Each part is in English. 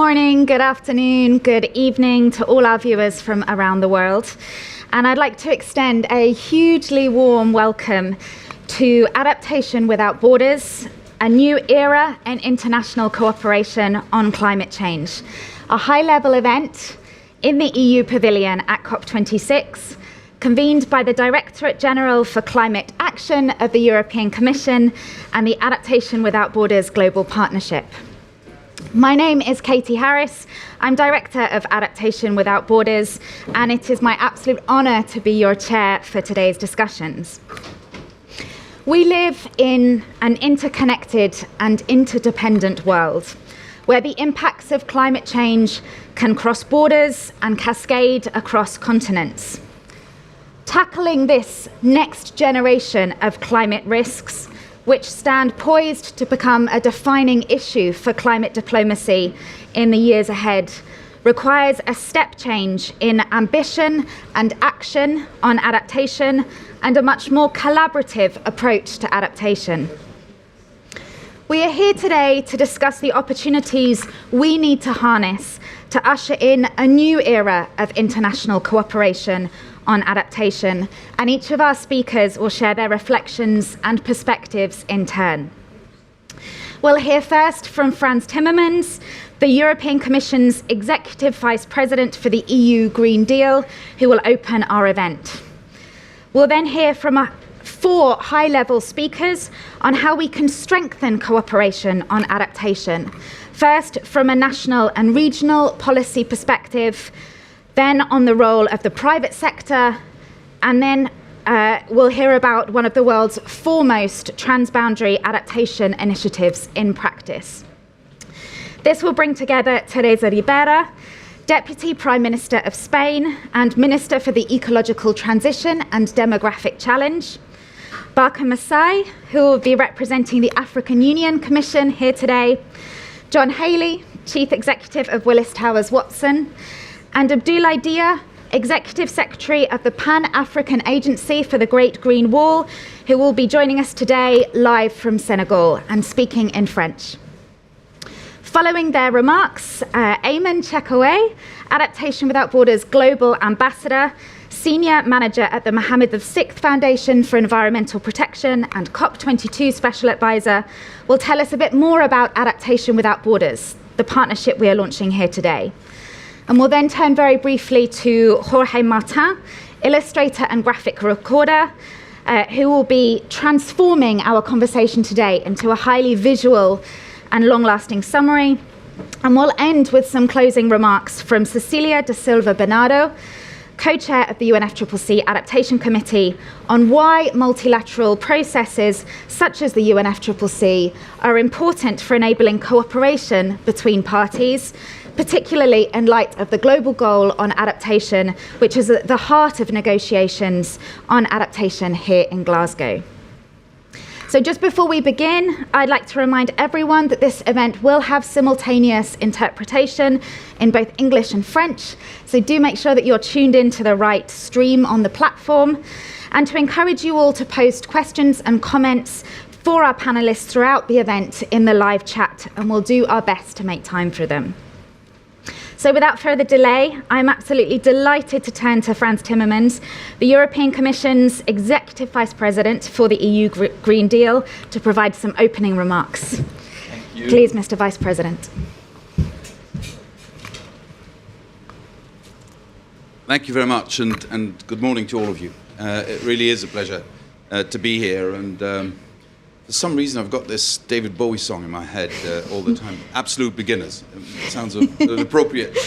morning, good afternoon, good evening to all our viewers from around the world. And I'd like to extend a hugely warm welcome to Adaptation Without Borders, a new era in international cooperation on climate change, a high-level event in the EU Pavilion at COP26, convened by the Directorate General for Climate Action of the European Commission and the Adaptation Without Borders Global Partnership. My name is Katie Harris. I'm Director of Adaptation Without Borders, and it is my absolute honour to be your chair for today's discussions. We live in an interconnected and interdependent world where the impacts of climate change can cross borders and cascade across continents. Tackling this next generation of climate risks, which stand poised to become a defining issue for climate diplomacy in the years ahead, requires a step change in ambition and action on adaptation and a much more collaborative approach to adaptation. We are here today to discuss the opportunities we need to harness to usher in a new era of international cooperation on adaptation, and each of our speakers will share their reflections and perspectives in turn. We'll hear first from Frans Timmermans, the European Commission's Executive Vice President for the EU Green Deal, who will open our event. We'll then hear from four high-level speakers on how we can strengthen cooperation on adaptation. First, from a national and regional policy perspective, then on the role of the private sector, and then we'll hear about one of the world's foremost transboundary adaptation initiatives in practice. This will bring together Teresa Ribera, Deputy Prime Minister of Spain and Minister for the Ecological Transition and Demographic Challenge, Barker Masai, who will be representing the African Union Commission here today, John Haley, Chief Executive of Willis Towers Watson, and Abdoulaye Dia, Executive Secretary of the Pan-African Agency for the Great Green Wall, who will be joining us today live from Senegal and speaking in French. Following their remarks, Ayman Chekaway, Adaptation Without Borders Global Ambassador, Senior Manager at the Mohammed VI Foundation for Environmental Protection and COP22 Special Advisor, will tell us a bit more about Adaptation Without Borders, the partnership we are launching here today. And we'll then turn very briefly to Jorge Martin, illustrator and graphic recorder, who will be transforming our conversation today into a highly visual and long-lasting summary. And we'll end with some closing remarks from Cecilia da Silva Bernardo, co-chair of the UNFCCC Adaptation Committee, on why multilateral processes such as the UNFCCC are important for enabling cooperation between parties, particularly in light of the global goal on adaptation, which is at the heart of negotiations on adaptation here in Glasgow. So just before we begin, I'd like to remind everyone that this event will have simultaneous interpretation in both English and French, so do make sure that you're tuned into the right stream on the platform, and to encourage you all to post questions and comments for our panelists throughout the event in the live chat, and we'll do our best to make time for them. So without further delay, I'm absolutely delighted to turn to Frans Timmermans, the European Commission's Executive Vice President for the EU Green Deal, to provide some opening remarks. Thank you. Please, Mr. Vice President. Thank you very much, and good morning to all of you. It really is a pleasure to be here, and for some reason I've got this David Bowie song in my head all the time, Absolute Beginners. It sounds an appropriate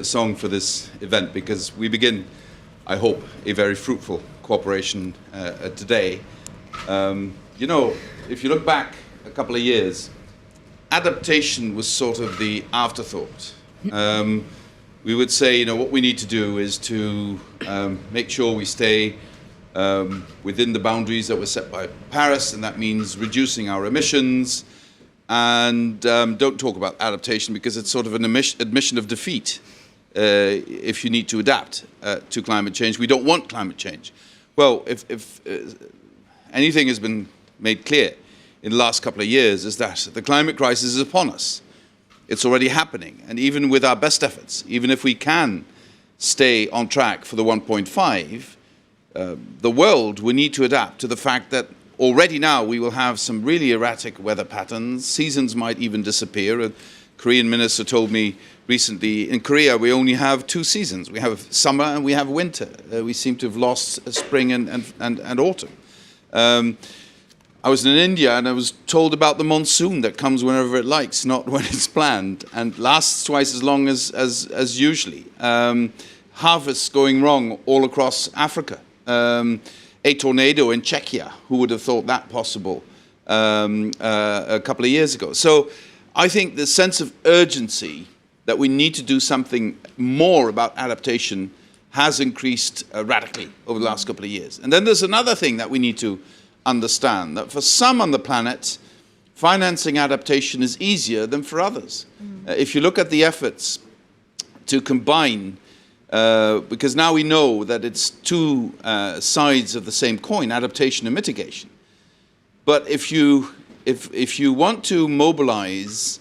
song for this event, because we begin, I hope, a very fruitful cooperation today. You know, if you look back a couple of years, adaptation was sort of the afterthought. We would say, you know, what we need to do is to make sure we stay within the boundaries that were set by Paris, and that means reducing our emissions, and don't talk about adaptation because it's sort of an admission of defeat if you need to adapt to climate change. We don't want climate change. Well, if anything has been made clear in the last couple of years, is that the climate crisis is upon us. It's already happening. And even with our best efforts, even if we can stay on track for the 1.5, the world will need to adapt to the fact that already now we will have some really erratic weather patterns. Seasons might even disappear. A Korean minister told me recently, in Korea we only have 2 seasons. We have summer and we have winter. We seem to have lost spring and autumn. I was in India and I was told about the monsoon that comes whenever it likes, not when it's planned, and lasts twice as long as usually. Harvests going wrong all across Africa. A tornado in Czechia, who would have thought that possible a couple of years ago? So I think the sense of urgency that we need to do something more about adaptation has increased radically over the last couple of years. And then there's another thing that we need to understand, that for some on the planet, financing adaptation is easier than for others. If you look at the efforts to combine, because now we know that it's 2 sides of the same coin, adaptation and mitigation. But if you want to mobilize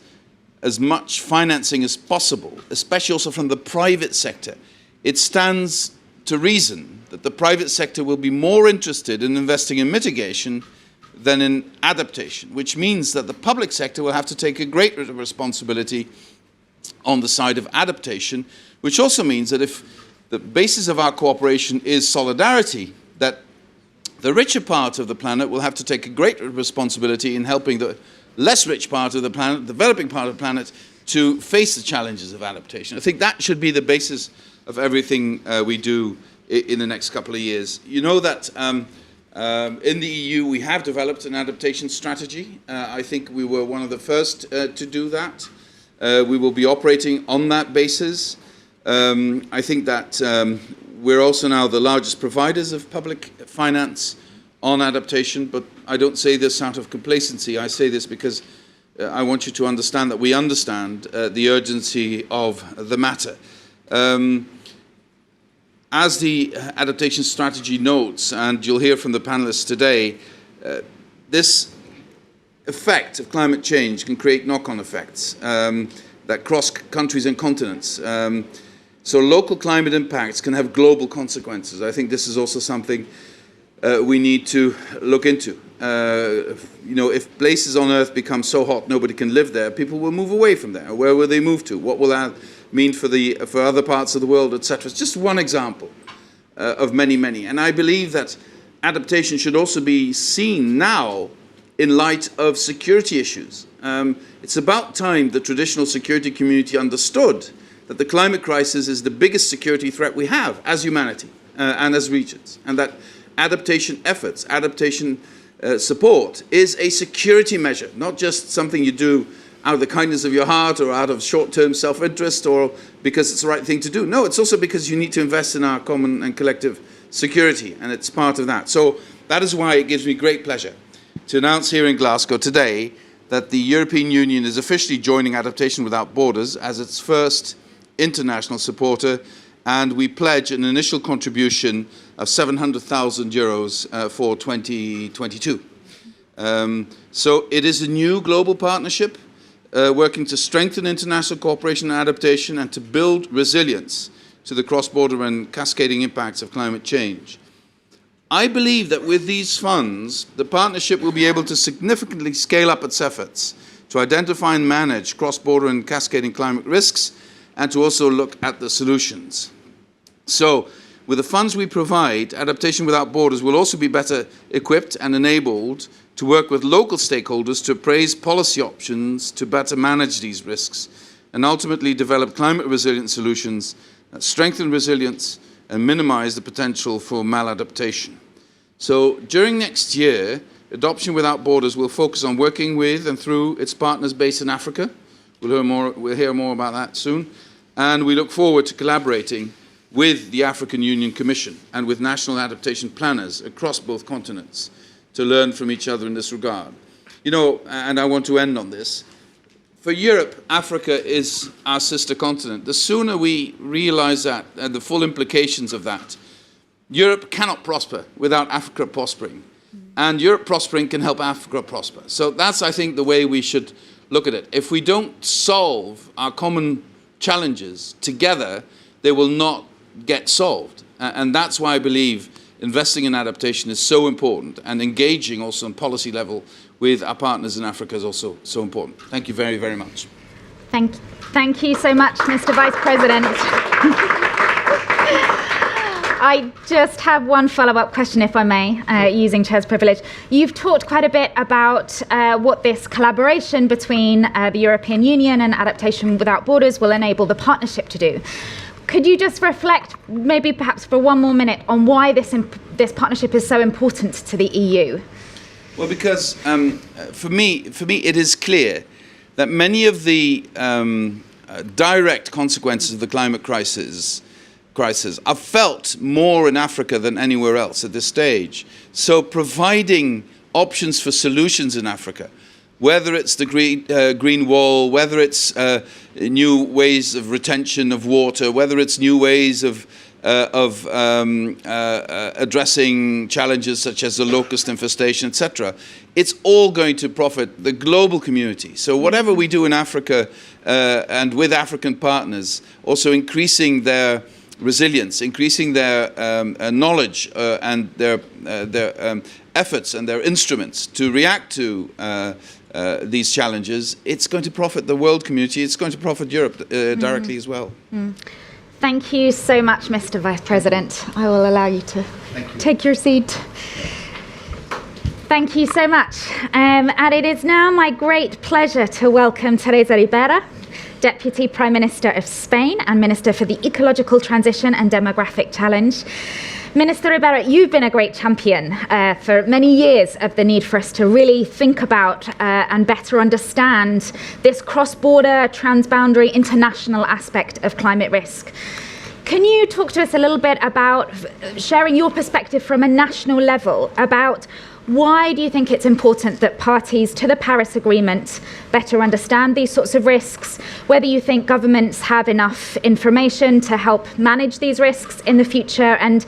as much financing as possible, especially also from the private sector, it stands to reason that the private sector will be more interested in investing in mitigation than in adaptation, which means that the public sector will have to take a greater responsibility on the side of adaptation, which also means that if the basis of our cooperation is solidarity, that the richer part of the planet will have to take a greater responsibility in helping the less rich part of the planet, developing part of the planet, to face the challenges of adaptation. I think that should be the basis of everything we do in the next couple of years. You know that in the EU we have developed an adaptation strategy. I think we were one of the first to do that. We will be operating on that basis. I think that we're also now the largest providers of public finance on adaptation, but I don't say this out of complacency. I say this because I want you to understand that we understand the urgency of the matter. As the adaptation strategy notes, and you'll hear from the panelists today, this effect of climate change can create knock-on effects that cross countries and continents. So local climate impacts can have global consequences. I think this is also something we need to look into. You know, if places on Earth become so hot nobody can live there, people will move away from there. Where will they move to? What will that mean for other parts of the world, etc.? It's just one example of many, many. And I believe that adaptation should also be seen now in light of security issues. It's about time the traditional security community understood that the climate crisis is the biggest security threat we have as humanity and as regions, and that adaptation efforts, adaptation support is a security measure, not just something you do out of the kindness of your heart or out of short-term self-interest or because it's the right thing to do. No, it's also because you need to invest in our common and collective security, and it's part of that. So that is why it gives me great pleasure to announce here in Glasgow today that the European Union is officially joining Adaptation Without Borders as its first international supporter, and we pledge an initial contribution of €700,000 for 2022. So it is a new global partnership working to strengthen international cooperation and adaptation and to build resilience to the cross-border and cascading impacts of climate change. I believe that with these funds, the partnership will be able to significantly scale up its efforts to identify and manage cross-border and cascading climate risks and to also look at the solutions. So, with the funds we provide, Adaptation Without Borders will also be better equipped and enabled to work with local stakeholders to appraise policy options to better manage these risks and ultimately develop climate-resilient solutions that strengthen resilience and minimize the potential for maladaptation. So during next year, Adaptation Without Borders will focus on working with and through its partners based in Africa. We'll hear more about that soon. And we look forward to collaborating with the African Union Commission and with national adaptation planners across both continents to learn from each other in this regard. You know, and I want to end on this, for Europe, Africa is our sister continent. The sooner we realize that and the full implications of that, Europe cannot prosper without Africa prospering. And Europe prospering can help Africa prosper. So that's, I think, the way we should look at it. If we don't solve our common challenges together, they will not get solved. And that's why I believe investing in adaptation is so important, and engaging also on policy level with our partners in Africa is also so important. Thank you very, very much. Thank you so much, Mr. Vice President. I just have one follow-up question, if I may, using Chair's privilege. You've talked quite a bit about what this collaboration between the European Union and Adaptation Without Borders will enable the partnership to do. Could you just reflect, maybe perhaps for one more minute, on why this partnership is so important to the EU? Well, because for me, it is clear that many of the direct consequences of the climate crisis are felt more in Africa than anywhere else at this stage. So providing options for solutions in Africa, whether it's the green wall, whether it's new ways of retention of water, whether it's new ways of addressing challenges such as the locust infestation, etc., it's all going to profit the global community. So whatever we do in Africa and with African partners, also increasing their resilience, increasing their knowledge and their efforts and their instruments to react to these challenges, it's going to profit the world community, it's going to profit Europe directly as well. Thank you so much, Mr. Vice President. I will allow you to take your seat. Thank you so much. And it is now my great pleasure to welcome Teresa Ribera, Deputy Prime Minister of Spain and Minister for the Ecological Transition and Demographic Challenge. Minister Ribera, you've been a great champion for many years of the need for us to really think about and better understand this cross-border, transboundary, international aspect of climate risk. Can you talk to us a little bit about sharing your perspective from a national level about why do you think it's important that parties to the Paris Agreement better understand these sorts of risks, whether you think governments have enough information to help manage these risks in the future, and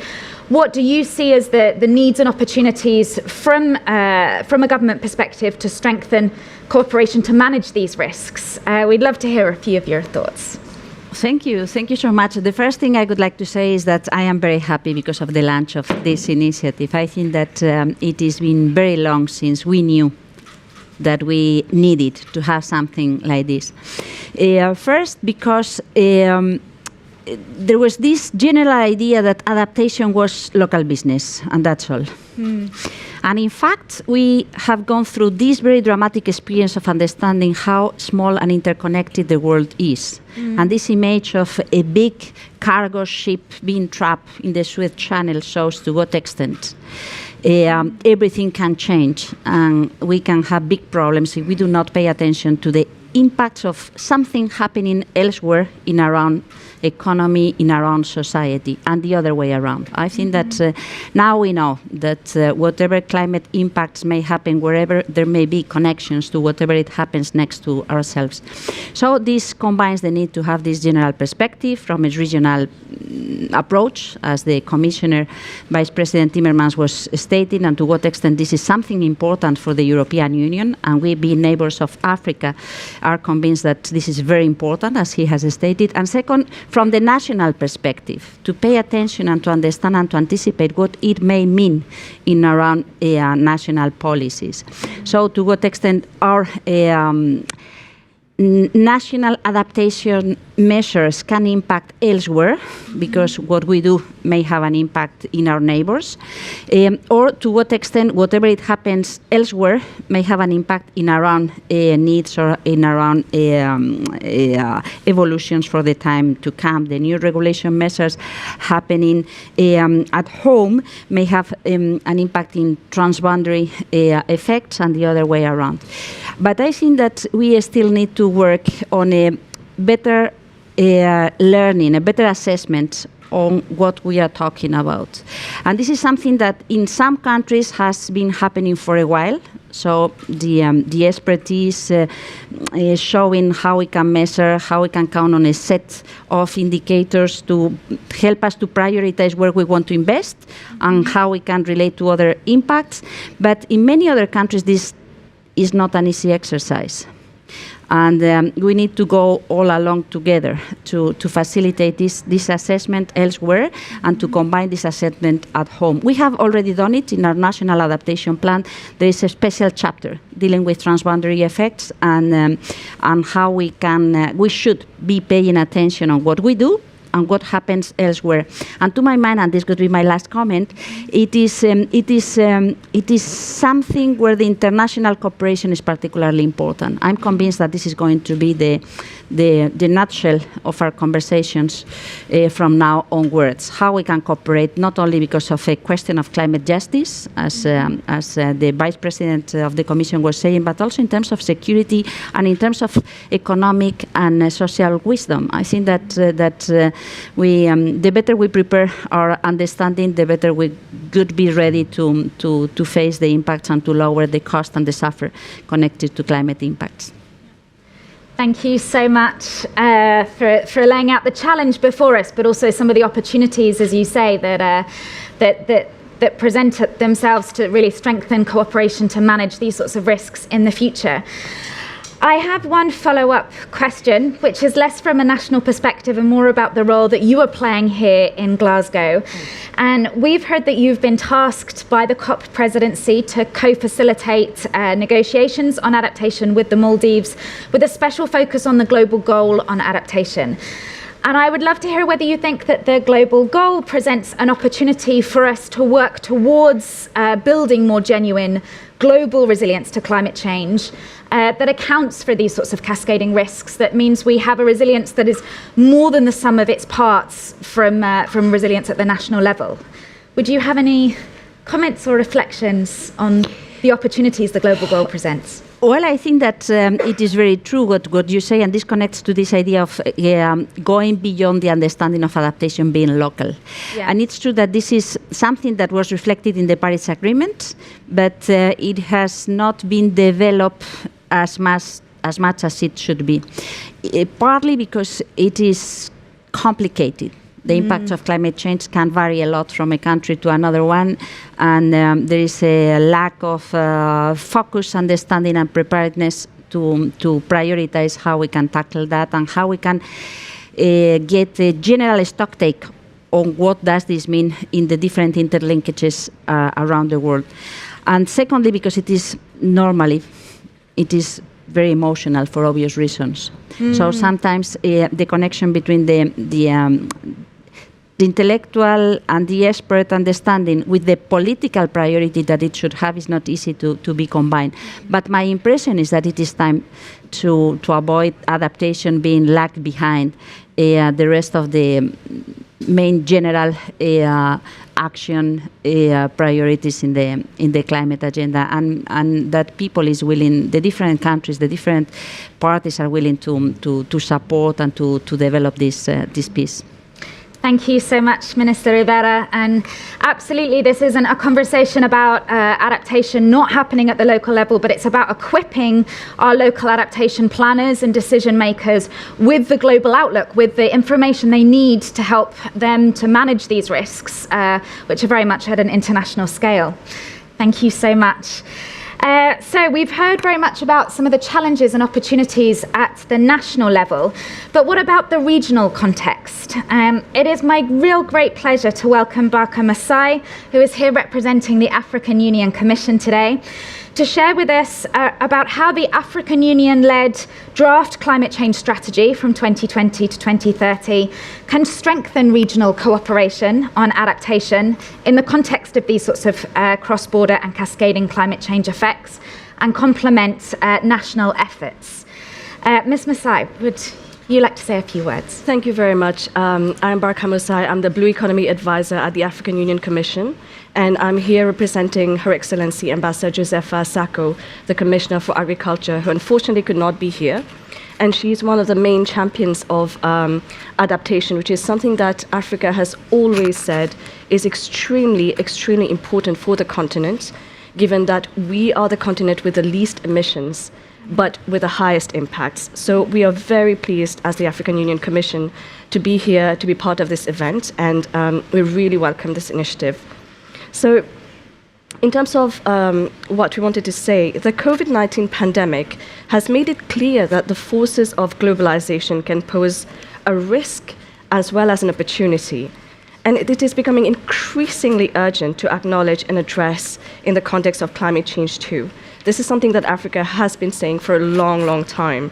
what do you see as the needs and opportunities from a government perspective to strengthen cooperation to manage these risks? We'd love to hear a few of your thoughts. Thank you so much. The first thing I would like to say is that I am very happy because of the launch of this initiative. I think that it has been very long since we knew that we needed to have something like this. First, because there was this general idea that adaptation was local business, and that's all. And in fact, we have gone through this very dramatic experience of understanding how small and interconnected the world is. And this image of a big cargo ship being trapped in the Suez Channel shows to what extent everything can change, and we can have big problems if we do not pay attention to the impacts of something happening elsewhere in our own economy, in our own society, and the other way around. I think that now we know that whatever climate impacts may happen wherever, there may be connections to whatever it happens next to ourselves. So this combines the need to have this general perspective from a regional approach, as the Commissioner, Vice President Timmermans was stating, and to what extent this is something important for the European Union, and we, being neighbors of Africa, are convinced that this is very important, as he has stated. And second, from the national perspective, to pay attention and to understand and to anticipate what it may mean in our own national policies. So to what extent our national adaptation measures can impact elsewhere, because what we do may have an impact in our neighbors, or to what extent whatever it happens elsewhere may have an impact in our own needs or in our own evolutions for the time to come. The new regulation measures happening at home may have an impact in transboundary effects and the other way around. But I think that we still need to work on a better learning, a better assessment on what we are talking about. And this is something that in some countries has been happening for a while. So the expertise showing how we can measure, how we can count on a set of indicators to help us to prioritize where we want to invest and how we can relate to other impacts. But in many other countries, this is not an easy exercise. And we need to go all along together to facilitate this assessment elsewhere and to combine this assessment at home. We have already done it in our National Adaptation Plan. There is a special chapter dealing with transboundary effects and how we should be paying attention on what we do and what happens elsewhere. And to my mind, and this could be my last comment, it is something where the international cooperation is particularly important. I'm convinced that this is going to be the nutshell of our conversations from now onwards. How we can cooperate, not only because of a question of climate justice, as the Vice President of the Commission was saying, but also in terms of security and in terms of economic and social wisdom. I think that the better we prepare our understanding, the better we could be ready to face the impacts and to lower the cost and the suffer connected to climate impacts. Thank you so much for laying out the challenge before us, but also some of the opportunities, as you say, that present themselves to really strengthen cooperation to manage these sorts of risks in the future. I have one follow-up question, which is less from a national perspective and more about the role that you are playing here in Glasgow. And we've heard that you've been tasked by the COP presidency to co-facilitate negotiations on adaptation with the Maldives, with a special focus on the global goal on adaptation. And I would love to hear whether you think that the global goal presents an opportunity for us to work towards building more genuine global resilience to climate change that accounts for these sorts of cascading risks, that means we have a resilience that is more than the sum of its parts from resilience at the national level. Would you have any comments or reflections on the opportunities the global goal presents? Well, I think that it is very true what you say, and this connects to this idea of going beyond the understanding of adaptation being local. Yeah. And it's true that this is something that was reflected in the Paris Agreement, but it has not been developed as much as it should be, partly because it is complicated. The impacts of climate change can vary a lot from a country to another one, and there is a lack of focus, understanding, and preparedness to prioritize how we can tackle that and how we can get a general stocktake on what does this mean in the different interlinkages around the world. And secondly, because it is very emotional for obvious reasons. So sometimes the connection between the intellectual and the expert understanding with the political priority that it should have is not easy to be combined. But my impression is that it is time to avoid adaptation being lagged behind the rest of the main general action priorities in the climate agenda, and that people is willing, the different countries, the different parties are willing to support and to develop this piece. Thank you so much, Minister Rivera. And absolutely, this isn't a conversation about adaptation not happening at the local level, but it's about equipping our local adaptation planners and decision makers with the global outlook, with the information they need to help them to manage these risks, which are very much at an international scale. Thank you so much. So we've heard very much about some of the challenges and opportunities at the national level, but what about the regional context? It is my real great pleasure to welcome Barka Masai, who is here representing the African Union Commission today, to share with us about how the African Union-led draft climate change strategy from 2020 to 2030 can strengthen regional cooperation on adaptation in the context of these sorts of cross-border and cascading climate change effects and complement national efforts. Ms. Masai, would you like to say a few words? Thank you very much. I'm Barka Masai. I'm the Blue Economy Advisor at the African Union Commission, and I'm here representing Her Excellency Ambassador Josefa Sako, the Commissioner for Agriculture, who unfortunately could not be here. And she's one of the main champions of adaptation, which is something that Africa has always said is extremely, extremely important for the continent, given that we are the continent with the least emissions, but with the highest impacts. So we are very pleased as the African Union Commission to be here, to be part of this event, and we really welcome this initiative. So in terms of what we wanted to say, the COVID-19 pandemic has made it clear that the forces of globalization can pose a risk as well as an opportunity. And it is becoming increasingly urgent to acknowledge and address in the context of climate change too. This is something that Africa has been saying for a long, long time.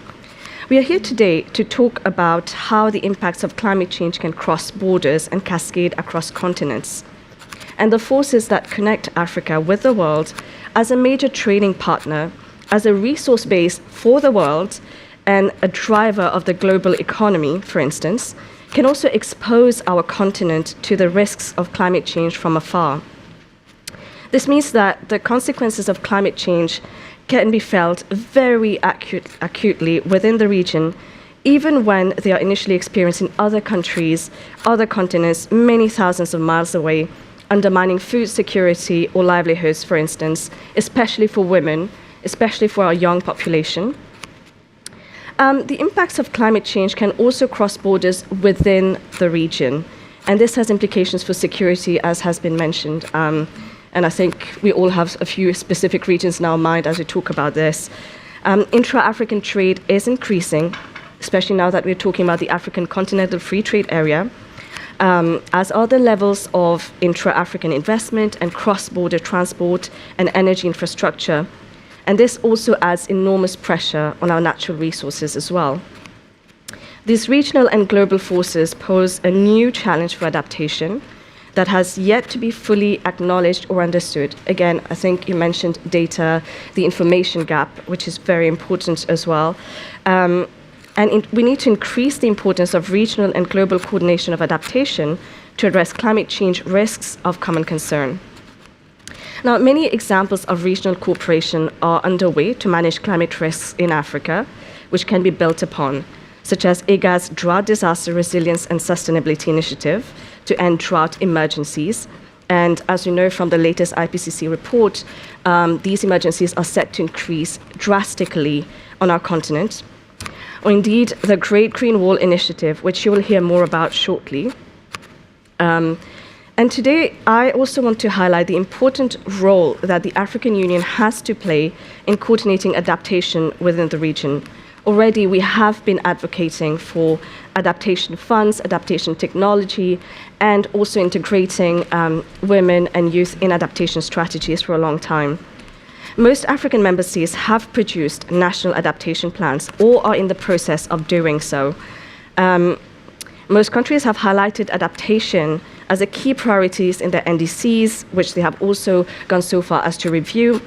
We are here today to talk about how the impacts of climate change can cross borders and cascade across continents, and the forces that connect Africa with the world as a major trading partner, as a resource base for the world, and a driver of the global economy, for instance, can also expose our continent to the risks of climate change from afar. This means that the consequences of climate change can be felt very acutely within the region, even when they are initially experienced in other countries, other continents, many thousands of miles away, undermining food security or livelihoods, for instance, especially for women, especially for our young population. The impacts of climate change can also cross borders within the region, and this has implications for security, as has been mentioned. And I think we all have a few specific regions in our mind as we talk about this. Intra-African trade is increasing, especially now that we're talking about the African Continental Free Trade Area, as are the levels of intra-African investment and cross-border transport and energy infrastructure. And this also adds enormous pressure on our natural resources as well. These regional and global forces pose a new challenge for adaptation that has yet to be fully acknowledged or understood. Again, I think you mentioned data, the information gap, which is very important as well. We need to increase the importance of regional and global coordination of adaptation to address climate change risks of common concern. Now, many examples of regional cooperation are underway to manage climate risks in Africa, which can be built upon, such as IGAD's Drought Disaster Resilience and Sustainability Initiative to end drought emergencies. And as you know from the latest IPCC report, these emergencies are set to increase drastically on our continent. Or indeed, the Great Green Wall Initiative, which you will hear more about shortly. And today, I also want to highlight the important role that the African Union has to play in coordinating adaptation within the region. Already, we have been advocating for adaptation funds, adaptation technology, and also integrating women and youth in adaptation strategies for a long time. Most African member states have produced national adaptation plans or are in the process of doing so. Most countries have highlighted adaptation as a key priorities in their NDCs, which they have also gone so far as to review.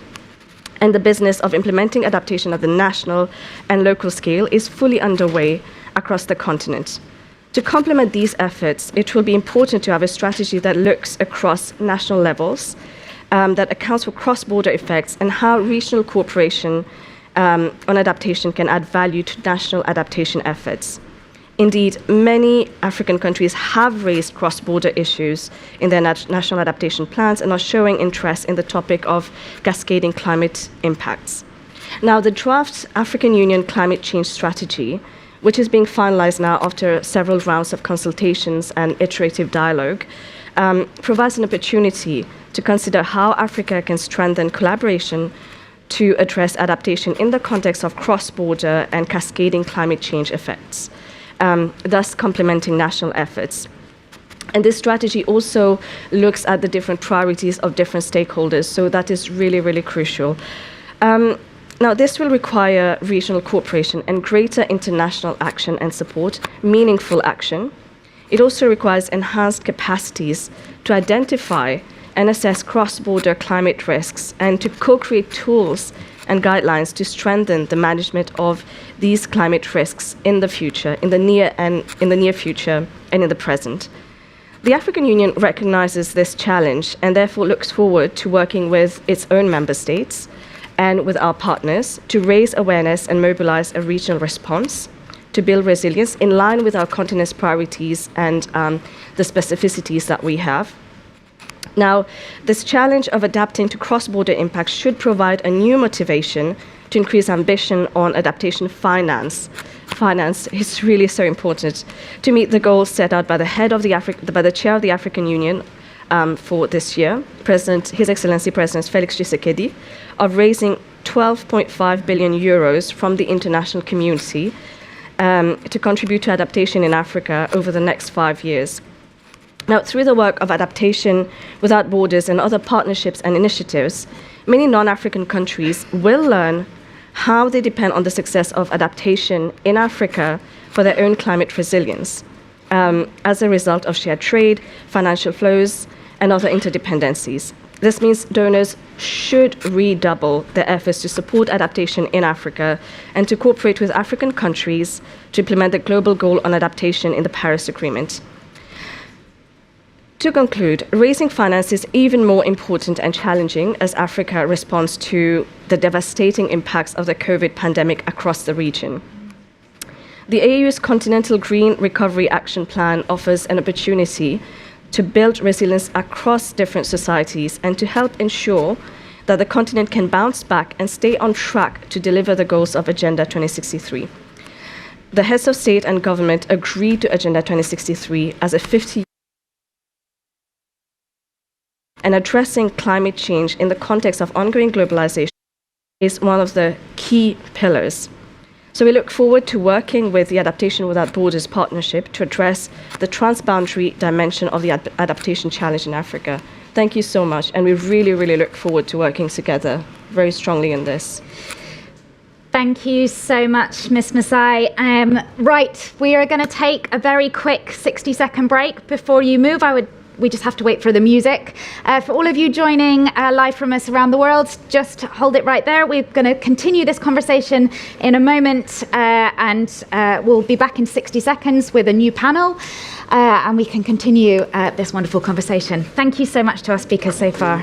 And the business of implementing adaptation at the national and local scale is fully underway across the continent. To complement these efforts, it will be important to have a strategy that looks across national levels, that accounts for cross-border effects and how regional cooperation on adaptation can add value to national adaptation efforts. Indeed, many African countries have raised cross-border issues in their national adaptation plans and are showing interest in the topic of cascading climate impacts. Now, the draft African Union climate change strategy, which is being finalized now after several rounds of consultations and iterative dialogue, provides an opportunity to consider how Africa can strengthen collaboration to address adaptation in the context of cross-border and cascading climate change effects. Thus complementing national efforts. And this strategy also looks at the different priorities of different stakeholders, so that is really, really crucial. Now, this will require regional cooperation and greater international action and support, meaningful action. It also requires enhanced capacities to identify and assess cross-border climate risks and to co-create tools and guidelines to strengthen the management of these climate risks in the future, in the near future and in the present. The African Union recognizes this challenge and therefore looks forward to working with its own member states and with our partners to raise awareness and mobilize a regional response to build resilience in line with our continent's priorities and the specificities that we have. Now, this challenge of adapting to cross-border impacts should provide a new motivation to increase ambition on adaptation finance. Finance is really so important to meet the goals set out by the chair of the African Union, for this year, His Excellency President Felix Tshisekedi, of raising 12.5 billion euros from the international community to contribute to adaptation in Africa over the next 5 years. Now, through the work of Adaptation Without Borders and other partnerships and initiatives, many non-African countries will learn how they depend on the success of adaptation in Africa for their own climate resilience as a result of shared trade, financial flows, and other interdependencies. This means donors should redouble their efforts to support adaptation in Africa and to cooperate with African countries to implement the global goal on adaptation in the Paris Agreement. To conclude, raising finance is even more important and challenging as Africa responds to the devastating impacts of the COVID pandemic across the region. The AU's Continental Green Recovery Action Plan offers an opportunity to build resilience across different societies and to help ensure that the continent can bounce back and stay on track to deliver the goals of Agenda 2063. The heads of state and government agreed to Agenda 2063 as a 50 and addressing climate change in the context of ongoing globalization is one of the key pillars. So we look forward to working with the Adaptation Without Borders partnership to address the transboundary dimension of the adaptation challenge in Africa. Thank you so much, and we really, really look forward to working together very strongly in this. Thank you so much, Ms. Masai. Right, we are going to take a very quick 60-second break. Before you move, we just have to wait for the music. For all of you joining live from us around the world, just hold it right there. We're going to continue this conversation in a moment, and we'll be back in 60 seconds with a new panel, and we can continue this wonderful conversation. Thank you so much to our speakers so far.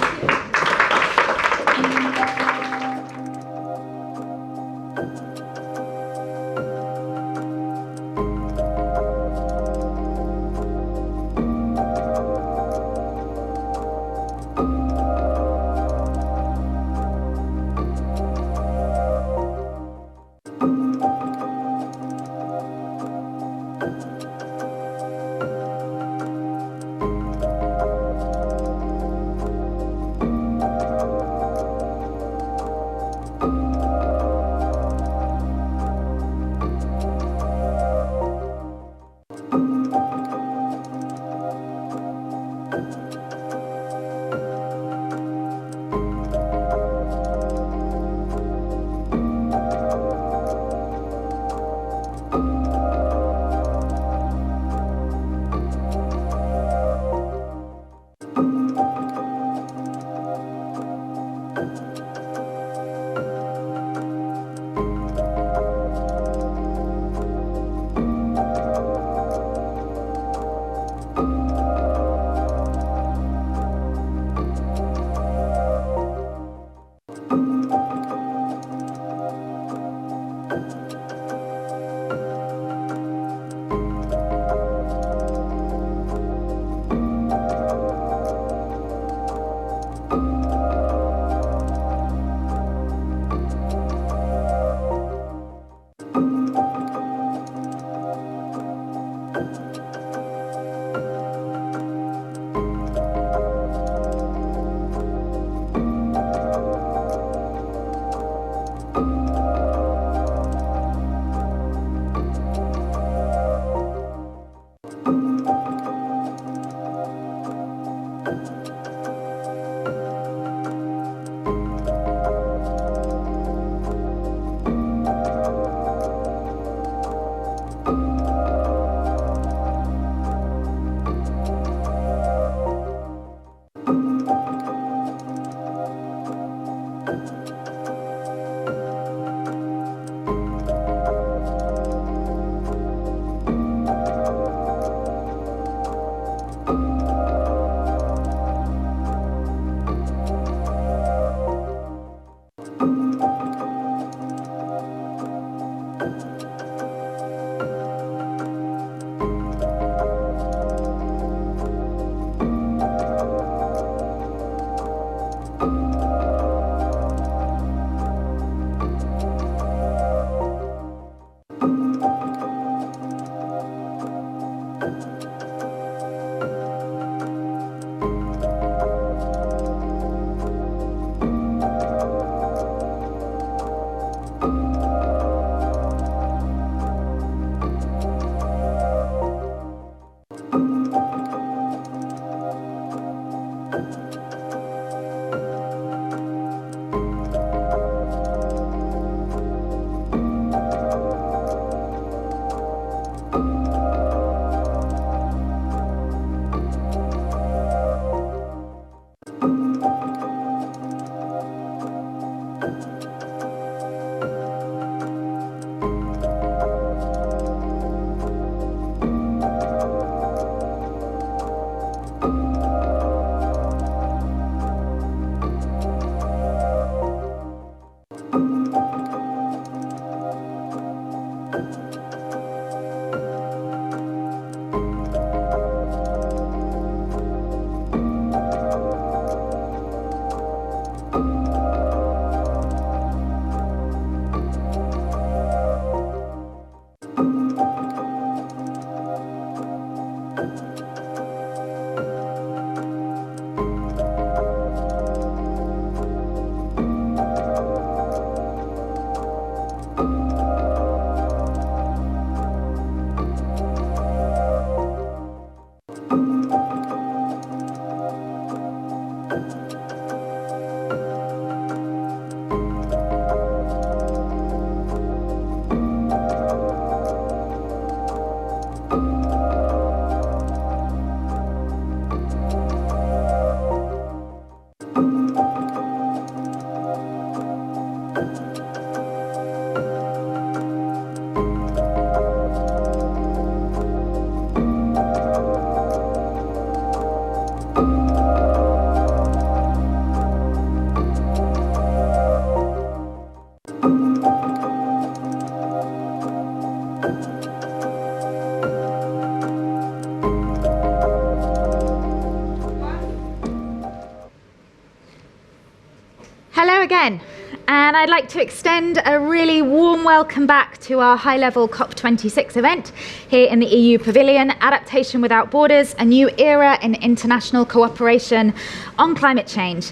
Hello again, and I'd like to extend a really warm welcome back to our high-level COP26 event here in the EU Pavilion, Adaptation Without Borders, a new era in international cooperation on climate change.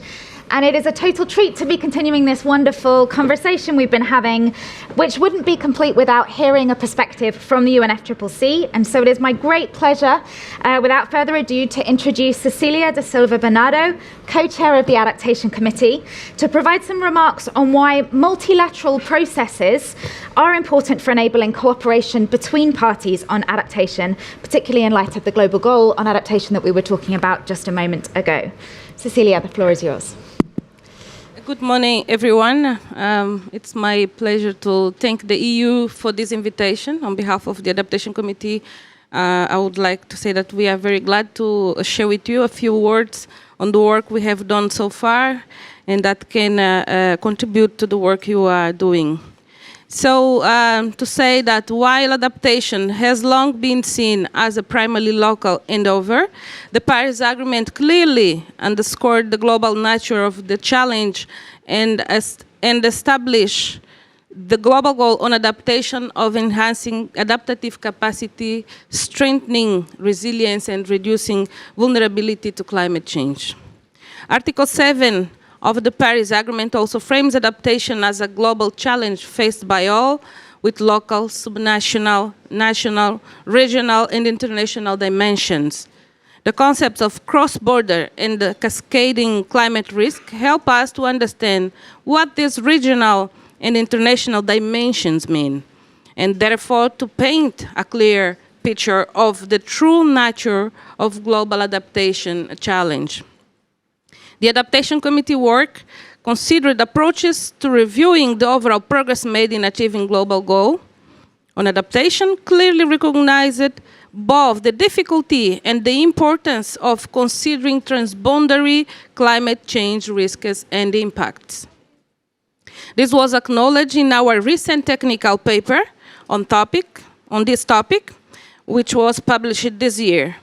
And it is a total treat to be continuing this wonderful conversation we've been having, which wouldn't be complete without hearing a perspective from the UNFCCC. And so it is my great pleasure, without further ado, to introduce Cecilia da Silva Bernardo, co-chair of the Adaptation Committee, to provide some remarks on why multilateral processes are important for enabling cooperation between parties on adaptation, particularly in light of the global goal on adaptation that we were talking about just a moment ago. Cecilia, the floor is yours. Good morning, everyone. It's my pleasure to thank the EU for this invitation. On behalf of the Adaptation Committee, I would like to say that we are very glad to share with you a few words on the work we have done so far and that can contribute to the work you are doing. So to say that while adaptation has long been seen as a primarily local endeavor, the Paris Agreement clearly underscored the global nature of the challenge and established the global goal on adaptation of enhancing adaptive capacity, strengthening resilience, and reducing vulnerability to climate change. Article 7 of the Paris Agreement also frames adaptation as a global challenge faced by all, with local, subnational, national, regional, and international dimensions. The concepts of cross-border and the cascading climate risk help us to understand what these regional and international dimensions mean, and therefore to paint a clear picture of the true nature of global adaptation challenge. The Adaptation Committee work considered approaches to reviewing the overall progress made in achieving global goal on adaptation, clearly recognized both the difficulty and the importance of considering transboundary climate change risks and impacts. This was acknowledged in our recent technical paper on this topic, which was published this year.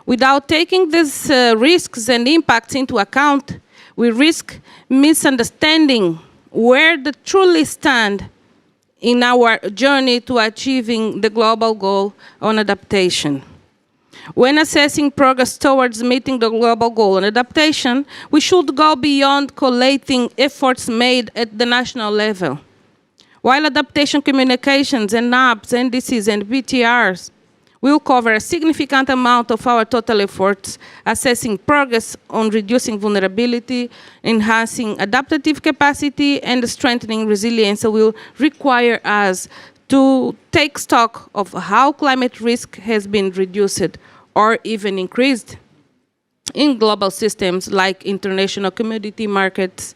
Without taking these risks and impacts into account, we risk misunderstanding where they truly stand in our journey to achieving the global goal on adaptation. When assessing progress towards meeting the global goal on adaptation, we should go beyond collating efforts made at the national level. While adaptation communications and NAPs, NDCs, and BTRs will cover a significant amount of our total efforts, assessing progress on reducing vulnerability, enhancing adaptive capacity, and strengthening resilience will require us to take stock of how climate risk has been reduced or even increased in global systems like international commodity markets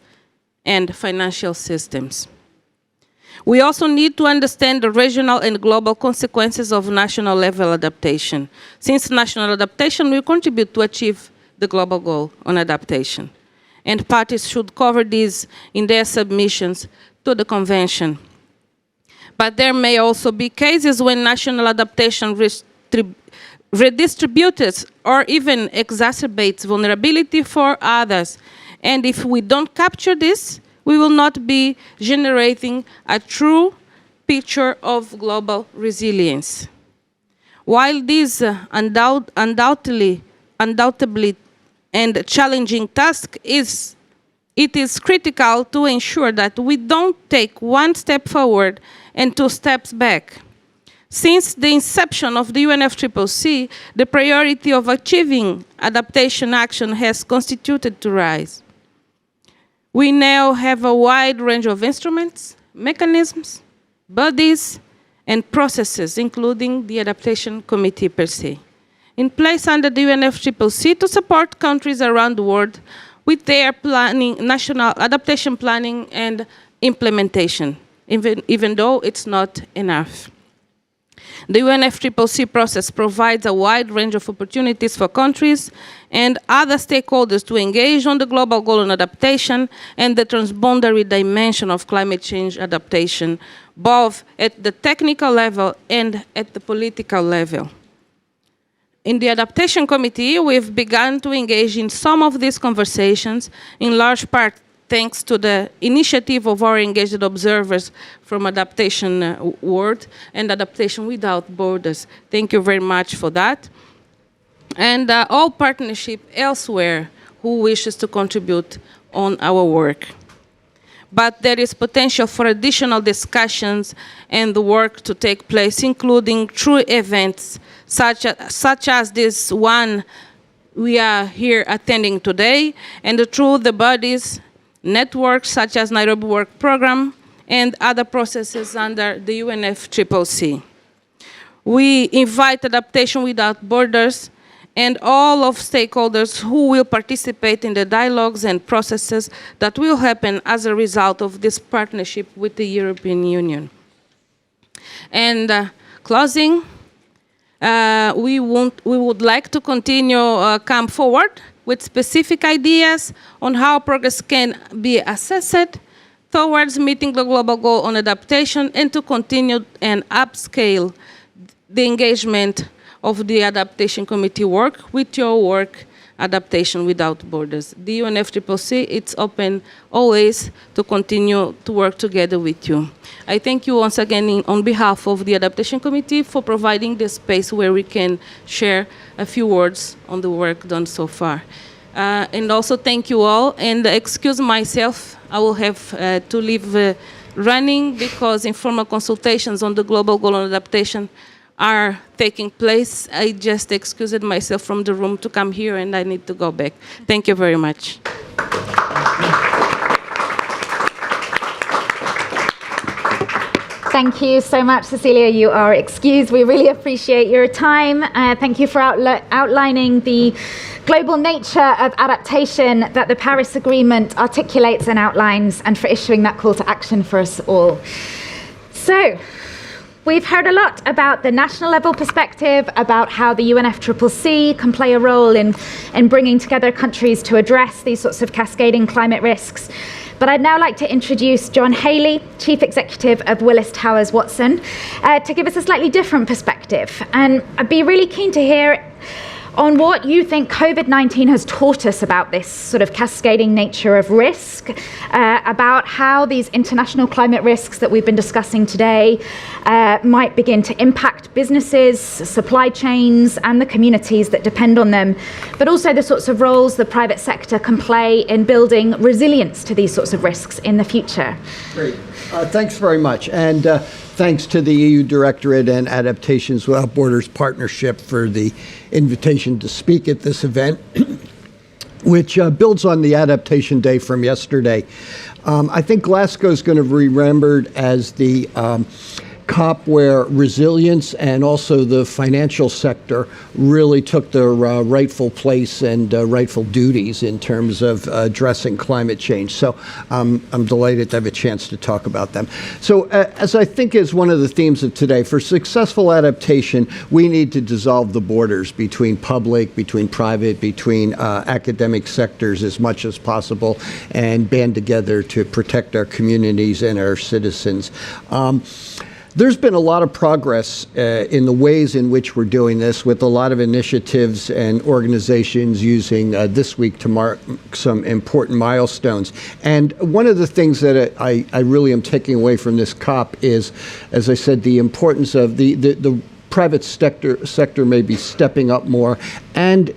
and financial systems. We also need to understand the regional and global consequences of national level adaptation, since national adaptation will contribute to achieve the global goal on adaptation. And parties should cover these in their submissions to the convention. But there may also be cases when national adaptation redistributes or even exacerbates vulnerability for others. And if we don't capture this, we will not be generating a true picture of global resilience. While this undoubtedly and challenging task it is critical to ensure that we don't take one step forward and 2 steps back. Since the inception of the UNFCCC, the priority of achieving adaptation action has continued to rise. We now have a wide range of instruments, mechanisms, bodies, and processes, including the Adaptation Committee per se, in place under the UNFCCC to support countries around the world with their national adaptation planning and implementation, even though it's not enough. The UNFCCC process provides a wide range of opportunities for countries and other stakeholders to engage on the global goal on adaptation and the transboundary dimension of climate change adaptation, both at the technical level and at the political level. In the Adaptation Committee, we've begun to engage in some of these conversations, in large part thanks to the initiative of our engaged observers from Adaptation World and Adaptation Without Borders. Thank you very much for that. And all partnership elsewhere who wishes to contribute on our work. But there is potential for additional discussions and the work to take place, including through events such as this one we are here attending today, and through the bodies, networks such as Nairobi Work Program, and other processes under the UNFCCC. We invite Adaptation Without Borders and all of stakeholders who will participate in the dialogues and processes that will happen as a result of this partnership with the European Union. And closing, we would like to continue come forward with specific ideas on how progress can be assessed towards meeting the global goal on adaptation and to continue and upscale the engagement of the Adaptation Committee work with your work, Adaptation Without Borders. The UNFCCC, it's open always to continue to work together with you. I thank you once again on behalf of the Adaptation Committee for providing this space where we can share a few words on the work done so far. And also thank you all, and excuse myself, I will have to leave running because informal consultations on the global goal on adaptation are taking place. I just excused myself from the room to come here and I need to go back. Thank you very much. Thank you so much, Cecilia. You are excused. We really appreciate your time. Thank you for outlining the global nature of adaptation that the Paris Agreement articulates and outlines, and for issuing that call to action for us all. So, we've heard a lot about the national level perspective, about how the UNFCCC can play a role in bringing together countries to address these sorts of cascading climate risks. But I'd now like to introduce John Haley, Chief Executive of Willis Towers Watson, to give us a slightly different perspective. And I'd be really keen to hear on what you think COVID-19 has taught us about this sort of cascading nature of risk, about how these international climate risks that we've been discussing today might begin to impact businesses, supply chains, and the communities that depend on them, but also the sorts of roles the private sector can play in building resilience to these sorts of risks in the future. Great. Thanks very much. And thanks to the EU Directorate and Adaptations Without Borders partnership for the invitation to speak at this event, which builds on the Adaptation Day from yesterday. I think Glasgow is going to be remembered as the COP where resilience and also the financial sector really took their rightful place and rightful duties in terms of addressing climate change. So I'm delighted to have a chance to talk about them. So as I think is one of the themes of today, for successful adaptation, we need to dissolve the borders between public, between private, between academic sectors as much as possible, and band together to protect our communities and our citizens. There's been a lot of progress in the ways in which we're doing this, with a lot of initiatives and organizations using this week to mark some important milestones. And one of the things that I really am taking away from this COP is, as I said, the importance of the private sector may be stepping up more. And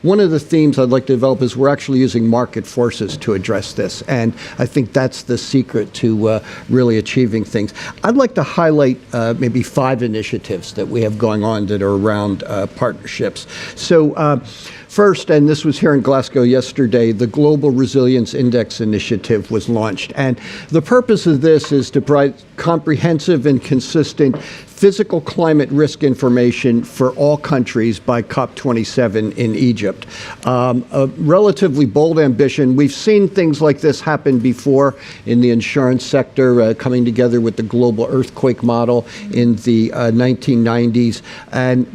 one of the themes I'd like to develop is we're actually using market forces to address this. And I think that's the secret to really achieving things. I'd like to highlight maybe 5 initiatives that we have going on that are around partnerships. So first, and this was here in Glasgow yesterday, the Global Resilience Index Initiative was launched. And the purpose of this is to provide comprehensive and consistent physical climate risk information for all countries by COP27 in Egypt. A relatively bold ambition. We've seen things like this happen before in the insurance sector, coming together with the global earthquake model in the 1990s. And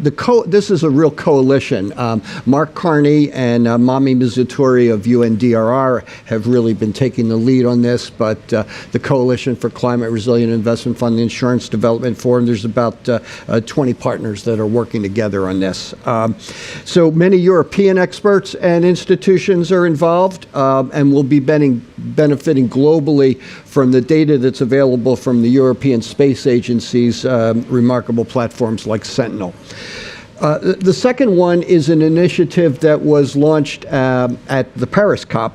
this is a real coalition. Mark Carney and Mami Mizutori of UNDRR have really been taking the lead on this, but the Coalition for Climate Resilient Investment Fund, the Insurance Development Forum, there's about 20 partners that are working together on this. So many European experts and institutions are involved and will be benefiting globally from the data that's available from the European Space Agency's remarkable platforms like Sentinel. The second one is an initiative that was launched at the Paris COP.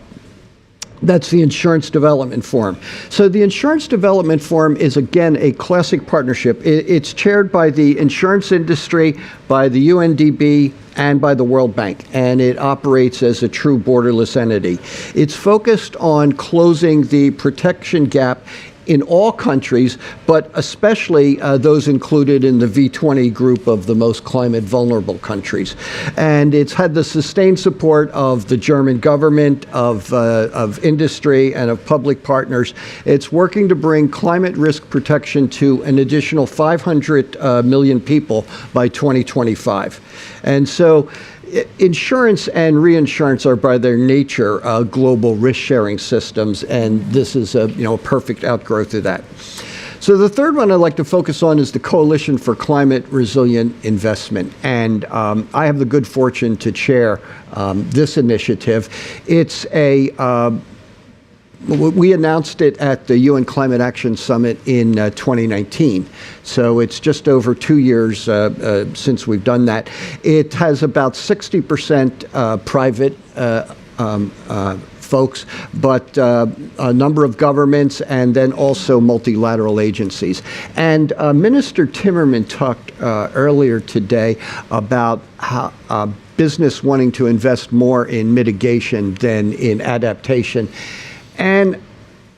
That's the Insurance Development Forum. So the Insurance Development Forum is, again, a classic partnership. It's chaired by the insurance industry, by the UNDP, and by the World Bank, and it operates as a true borderless entity. It's focused on closing the protection gap in all countries, but especially those included in the V20 group of the most climate vulnerable countries. And it's had the sustained support of the German government, of industry, and of public partners. It's working to bring climate risk protection to an additional 500 million people by 2025. And so insurance and reinsurance are by their nature global risk-sharing systems, and this is a perfect outgrowth of that. So the third one I'd like to focus on is the Coalition for Climate Resilient Investment, and I have the good fortune to chair this initiative. It's we announced it at the UN Climate Action Summit in 2019. So it's just over 2 years since we've done that. It has about 60% private folks, but a number of governments and then also multilateral agencies. And Minister Timmermans talked earlier today about how business wanting to invest more in mitigation than in adaptation. And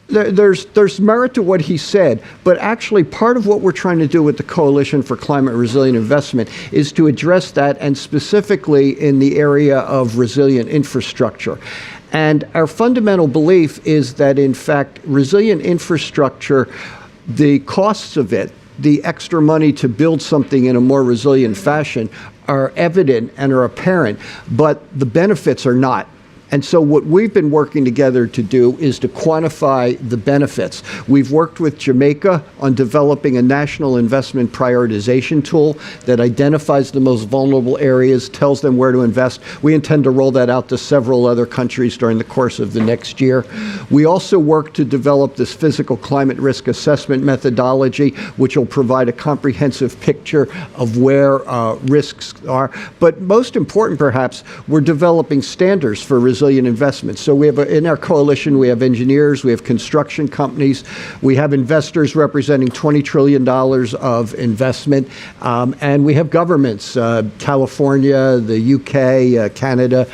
there's merit to what he said, but actually part of what we're trying to do with the Coalition for Climate Resilient Investment is to address that, and specifically in the area of resilient infrastructure. And our fundamental belief is that, in fact, resilient infrastructure, the costs of it, the extra money to build something in a more resilient fashion, are evident and are apparent, but the benefits are not. And so what we've been working together to do is to quantify the benefits. We've worked with Jamaica on developing a national investment prioritization tool that identifies the most vulnerable areas, tells them where to invest. We intend to roll that out to several other countries during the course of the next year. We also work to develop this physical climate risk assessment methodology, which will provide a comprehensive picture of where risks are. But most important, perhaps, we're developing standards for resilient investments. So we have in our coalition, we have engineers, we have construction companies, we have investors representing $20 trillion of investment, and we have governments, California, the UK, Canada,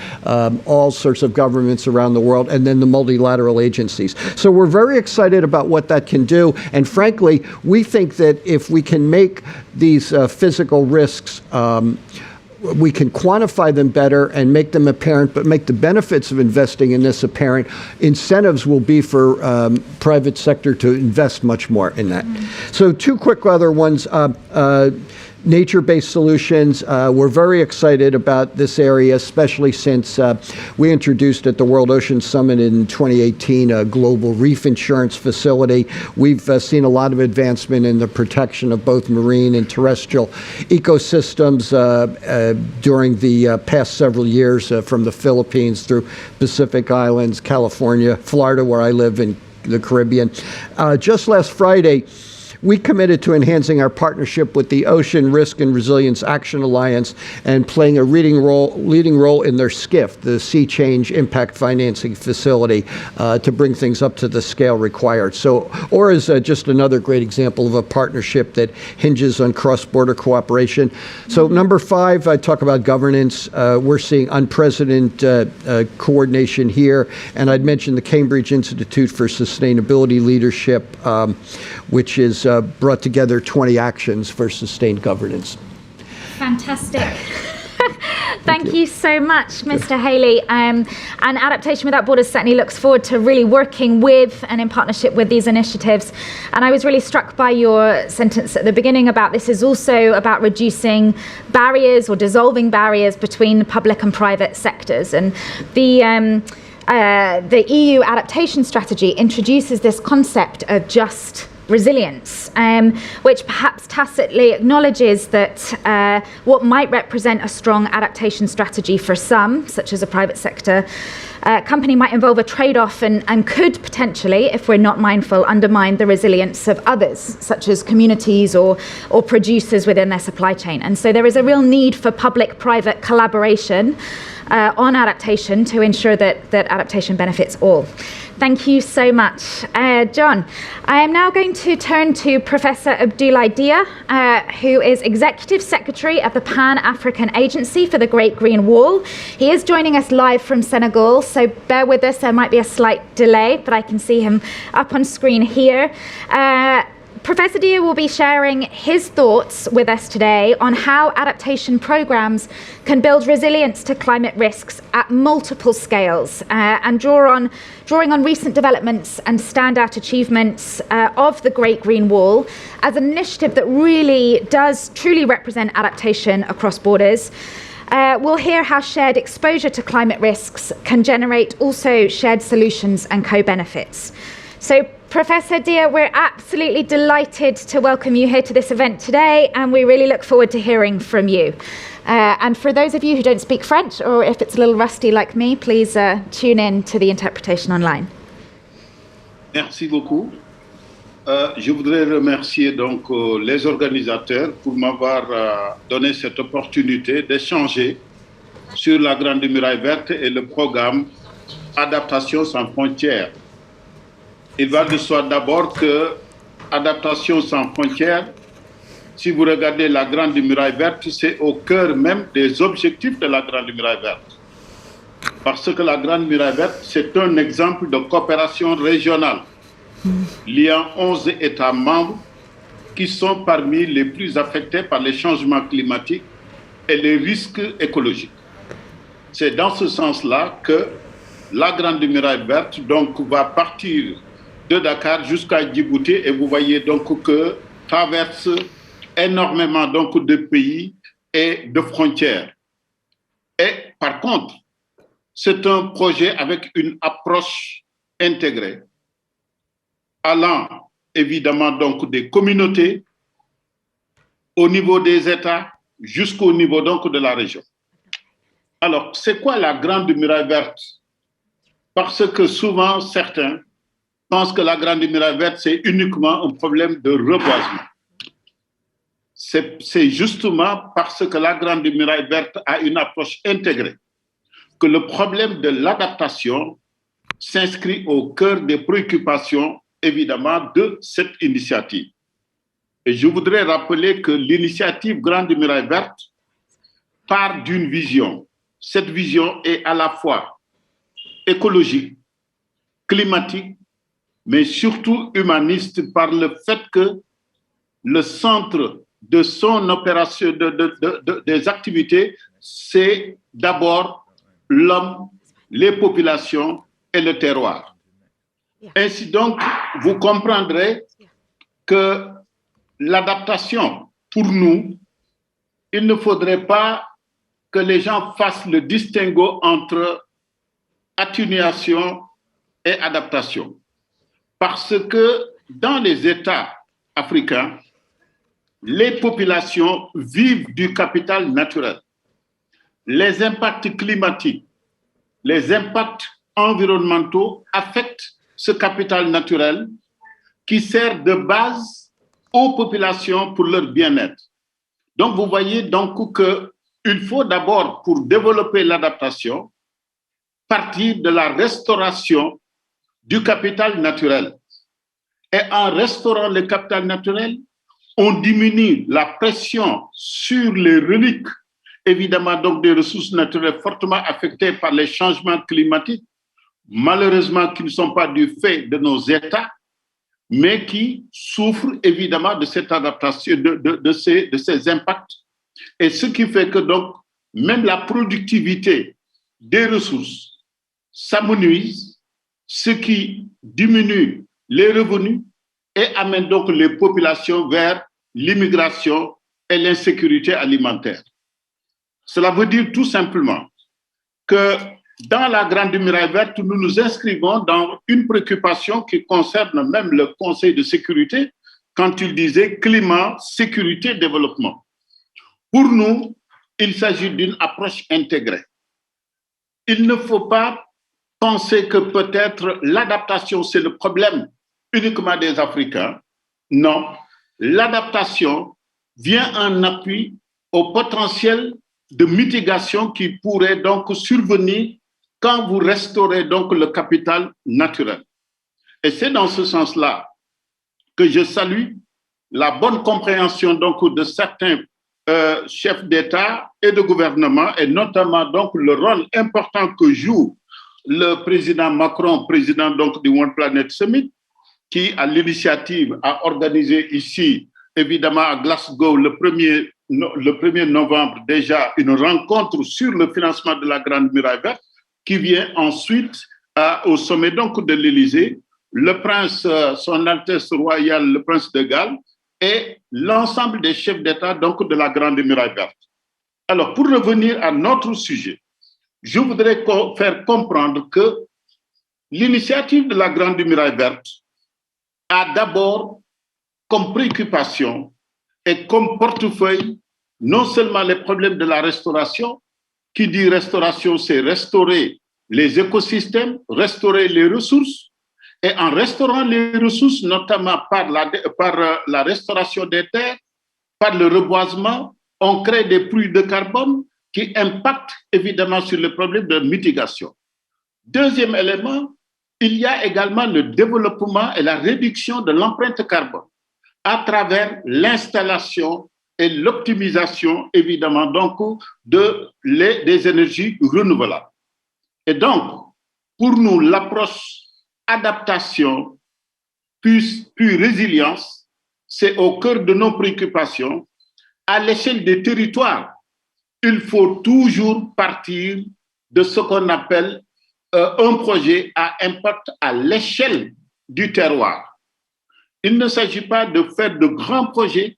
all sorts of governments around the world, and then the multilateral agencies. So we're very excited about what that can do, and frankly, we think that if we can make these physical risks we can quantify them better and make them apparent, but make the benefits of investing in this apparent. Incentives will be for private sector to invest much more in that. So 2 quick other ones. Nature-based solutions. We're very excited about this area, especially since we introduced at the World Ocean Summit in 2018 a global reef insurance facility. We've seen a lot of advancement in the protection of both marine and terrestrial ecosystems during the past several years, from the Philippines through Pacific Islands, California, Florida, where I live, in the Caribbean. Just last Friday, we committed to enhancing our partnership with the Ocean Risk and Resilience Action Alliance and playing a leading role in their SCIF, the Sea Change Impact Financing Facility, to bring things up to the scale required. So ORA is just another great example of a partnership that hinges on cross-border cooperation. So number 5, I talk about governance. We're seeing unprecedented coordination here, and I'd mention the Cambridge Institute for Sustainability Leadership, which is brought together 20 actions for sustained governance. Fantastic. Thank you so much, Mr. Haley. And Adaptation Without Borders certainly looks forward to really working with and in partnership with these initiatives. And I was really struck by your sentence at the beginning about this is also about reducing barriers or dissolving barriers between the public and private sectors. And the EU adaptation strategy introduces this concept of just resilience, which perhaps tacitly acknowledges that what might represent a strong adaptation strategy for some, such as a private sector company, might involve a trade-off and could potentially, if we're not mindful, undermine the resilience of others, such as communities or producers within their supply chain. And so there is a real need for public-private collaboration on adaptation to ensure that adaptation benefits all. Thank you so much. John, I am now going to turn to Professor Abdoulaye Dia, who is Executive Secretary of the Pan-African Agency for the Great Green Wall. He is joining us live from Senegal, so bear with us, there might be a slight delay, but I can see him up on screen here. Professor Dia will be sharing his thoughts with us today on how adaptation programs can build resilience to climate risks at multiple scales and drawing on recent developments and standout achievements of the Great Green Wall as an initiative that really does truly represent adaptation across borders. We'll hear how shared exposure to climate risks can generate also shared solutions and co-benefits. So, Professor Dia, we're absolutely delighted to welcome you here to this event today, and we really look forward to hearing from you. And for those of you who don't speak French, or if it's a little rusty like me, please tune in to the interpretation online. Merci beaucoup. Je voudrais remercier donc les organisateurs pour m'avoir donné cette opportunité d'échanger sur la Grande Muraille Verte et le programme Adaptation sans frontières. Il va de soi d'abord que Adaptation sans frontières, si vous regardez la Grande Muraille Verte, c'est au cœur même des objectifs de la Grande Muraille Verte. Parce que la Grande Muraille Verte, c'est un exemple de coopération régionale, liant 11 États membres qui sont parmi les plus affectés par les changements climatiques et les risques écologiques. C'est dans ce sens-là que la Grande Muraille Verte donc, va partir de Dakar jusqu'à Djibouti, et vous voyez donc que traverse énormément donc de pays et de frontières. Et par contre, c'est un projet avec une approche intégrée, allant évidemment donc des communautés, au niveau des États, jusqu'au niveau donc de la région. Alors, c'est quoi la Grande Muraille Verte? Parce que souvent, certains pensent que la Grande Muraille Verte, c'est uniquement un problème de reboisement. C'est justement parce que la Grande Muraille Verte a une approche intégrée que le problème de l'adaptation s'inscrit au cœur des préoccupations, évidemment, de cette initiative. Et je voudrais rappeler que l'initiative Grande Muraille Verte part d'une vision. Cette vision est à la fois écologique, climatique, mais surtout humaniste par le fait que le centre de son opération, des activités, c'est d'abord l'homme, les populations et le terroir. Ainsi donc, vous comprendrez que l'adaptation, pour nous, il ne faudrait pas que les gens fassent le distinguo entre atténuation et adaptation. Parce que dans les États africains, les populations vivent du capital naturel. Les impacts climatiques, les impacts environnementaux affectent ce capital naturel qui sert de base aux populations pour leur bien-être. Donc, vous voyez donc qu'il faut d'abord, pour développer l'adaptation, partir de la restauration du capital naturel. Et en restaurant le capital naturel, on diminue la pression sur les reliques, évidemment, donc des ressources naturelles fortement affectées par les changements climatiques, malheureusement qui ne sont pas du fait de nos États, mais qui souffrent évidemment de cette adaptation, de ces impacts. Et ce qui fait que donc, même la productivité des ressources s'amenuise, ce qui diminue les revenus et amène donc les populations vers l'immigration et l'insécurité alimentaire. Cela veut dire tout simplement que dans la Grande Muraille Verte, nous nous inscrivons dans une préoccupation qui concerne même le Conseil de sécurité quand il disait climat, sécurité, développement. Pour nous, il s'agit d'une approche intégrée. Il ne faut pas penser que peut-être l'adaptation, c'est le problème uniquement des Africains. Non, l'adaptation vient en appui au potentiel de mitigation qui pourrait donc survenir quand vous restaurez donc le capital naturel. Et c'est dans ce sens-là que je salue la bonne compréhension donc de certains chefs d'État et de gouvernement, et notamment donc le rôle important que joue le président Macron, président donc du One Planet Summit, qui, à l'initiative, a organisé ici, évidemment à Glasgow, le 1er novembre, déjà une rencontre sur le financement de la Grande Muraille Verte, qui vient ensuite au sommet donc de l'Élysée, le prince, son Altesse royale, le prince de Galles, et l'ensemble des chefs d'État donc de la Grande Muraille Verte. Alors, pour revenir à notre sujet, je voudrais faire comprendre que l'initiative de la Grande Muraille Verte a d'abord comme préoccupation et comme portefeuille non seulement les problèmes de la restauration. Qui dit restauration, c'est restaurer les écosystèmes, restaurer les ressources. Et en restaurant les ressources, notamment par la restauration des terres, par le reboisement, on crée des puits de carbone qui impactent évidemment sur le problème de mitigation. Deuxième élément, il y a également le développement et la réduction de l'empreinte carbone à travers l'installation et l'optimisation, évidemment, donc, des énergies renouvelables. Et donc, pour nous, l'approche adaptation puis résilience, c'est au cœur de nos préoccupations. À l'échelle des territoires, il faut toujours partir de ce qu'on appelle un projet à impact à l'échelle du terroir. Il ne s'agit pas de faire de grands projets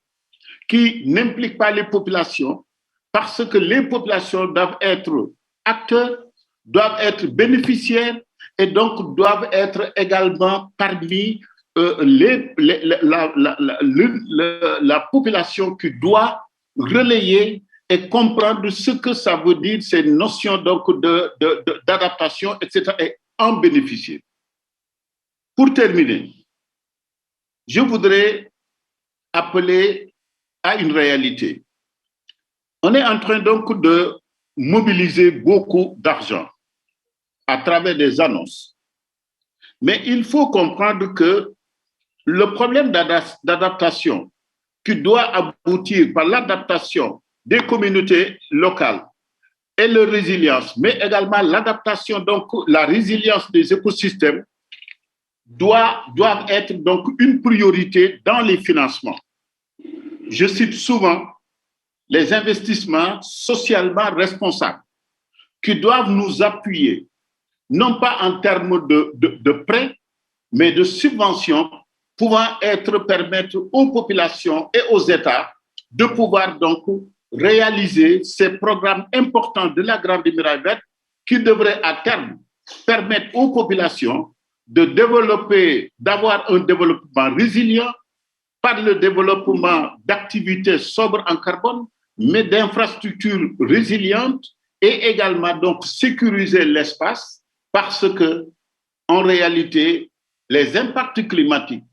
qui n'impliquent pas les populations, parce que les populations doivent être acteurs, doivent être bénéficiaires et donc doivent être également parmi la population qui doit relayer et comprendre ce que ça veut dire, ces notions donc d'adaptation, etc., et en bénéficier. Pour terminer, je voudrais appeler à une réalité. On est en train donc de mobiliser beaucoup d'argent à travers des annonces. Mais il faut comprendre que le problème d'adaptation qui doit aboutir par l'adaptation des communautés locales et leur résilience, mais également l'adaptation, donc la résilience des écosystèmes, doivent être donc une priorité dans les financements. Je cite souvent les investissements socialement responsables qui doivent nous appuyer, non pas en termes de prêts, mais de subventions pouvant permettre aux populations et aux États de pouvoir donc réaliser ces programmes importants de la Grande Muraille Verte qui devraient à terme permettre aux populations de développer, d'avoir un développement résilient par le développement d'activités sobres en carbone, mais d'infrastructures résilientes et également donc sécuriser l'espace parce que, en réalité, les impacts climatiques